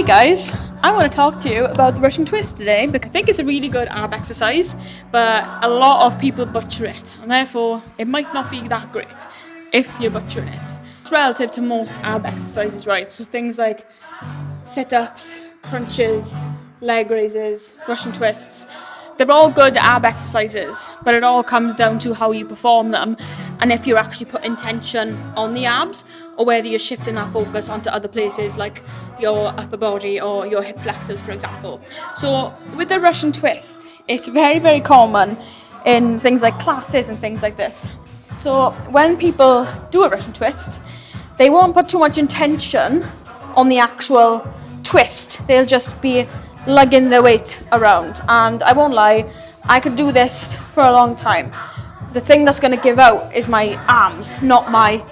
Hi guys, I want to talk to you about the Russian twist today because I think it's a really good ab exercise, but a lot of people butcher it, and therefore it might not be that great if you're butchering it. It's relative to most ab exercises, right? So things like sit-ups, crunches, leg raises, Russian twists, they're all good ab exercises, but it all comes down to how you perform them and if you're actually putting tension on the abs or whether you're shifting that focus onto other places like your upper body or your hip flexors, for example. So with the Russian twist, it's very, very common in things like classes and things like this. So when people do a Russian twist, they won't put too much intention on the actual twist. They'll just be lugging their weight around, and I won't lie, I could do this for a long time. The thing that's going to give out is my arms, not my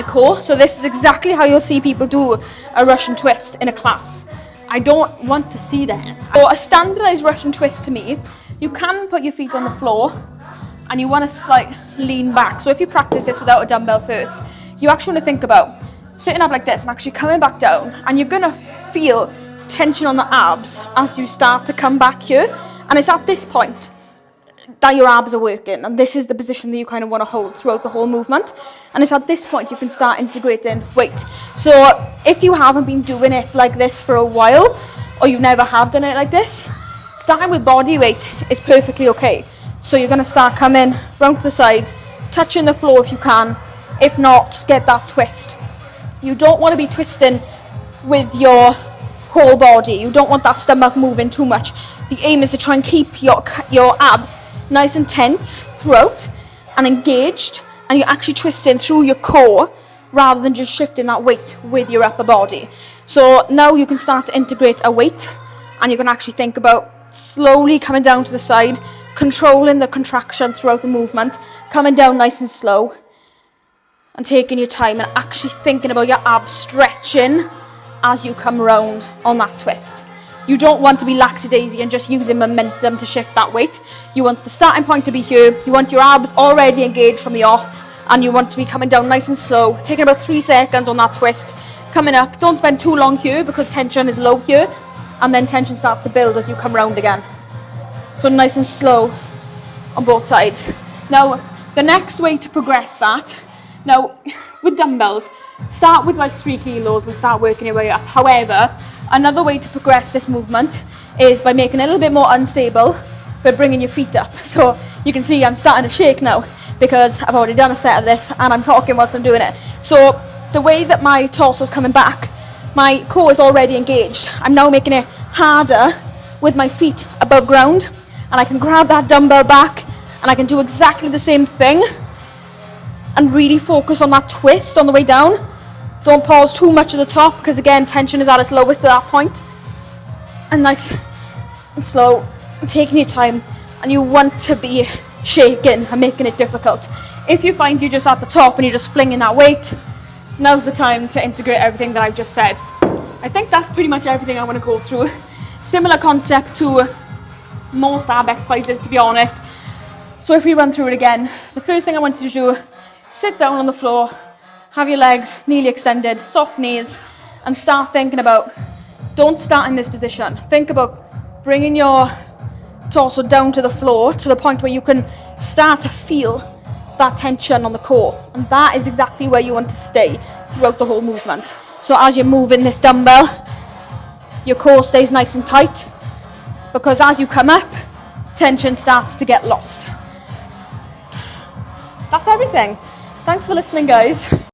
core. So this is exactly how you'll see people do a Russian twist in a class. I don't want to see that. So a standardized Russian twist to me, you can put your feet on the floor and you want to lean back. So if you practice this without a dumbbell first, you actually want to think about sitting up like this and actually coming back down, and you're going to feel tension on the abs as you start to come back here, and it's at this point that your abs are working, and this is the position that you kind of want to hold throughout the whole movement, and it's at this point you can start integrating weight. So if you haven't been doing it like this for a while, or you never have done it like this, starting with body weight is perfectly okay. So you're going to start coming round to the sides, touching the floor if you can. If not, just get that twist. You don't want to be twisting with your whole body. You don't want that stomach moving too much. The aim is to try and keep your abs nice and tense throughout and engaged, and you're actually twisting through your core rather than just shifting that weight with your upper body. So now you can start to integrate a weight, and you can actually think about slowly coming down to the side, controlling the contraction throughout the movement, coming down nice and slow and taking your time and actually thinking about your abs stretching as you come round on that twist. You don't want to be lackadaisy and just using momentum to shift that weight. You want the starting point to be here, you want your abs already engaged from the off, and you want to be coming down nice and slow, taking about 3 seconds on that twist, coming up. Don't spend too long here because tension is low here, and then tension starts to build as you come round again. So nice and slow on both sides. Now, the next way to progress that, now with dumbbells, start with like 3 kilos and start working your way up. However, another way to progress this movement is by making it a little bit more unstable, by bringing your feet up. So you can see I'm starting to shake now because I've already done a set of this and I'm talking whilst I'm doing it. So the way that my torso is coming back, my core is already engaged. I'm now making it harder with my feet above ground, and I can grab that dumbbell back and I can do exactly the same thing and really focus on that twist on the way down. Don't pause too much at the top because again, tension is at its lowest at that point. And nice and slow, and taking your time, and you want to be shaking and making it difficult. If you find you're just at the top and you're just flinging that weight, now's the time to integrate everything that I've just said. I think that's pretty much everything I want to go through. Similar concept to most ab exercises, to be honest. So if we run through it again, the first thing I want you to do, sit down on the floor, have your legs nearly extended, soft knees, and start thinking about, don't start in this position. Think about bringing your torso down to the floor to the point where you can start to feel that tension on the core. And that is exactly where you want to stay throughout the whole movement. So as you're moving this dumbbell, your core stays nice and tight, because as you come up, tension starts to get lost. That's everything. Thanks for listening, guys.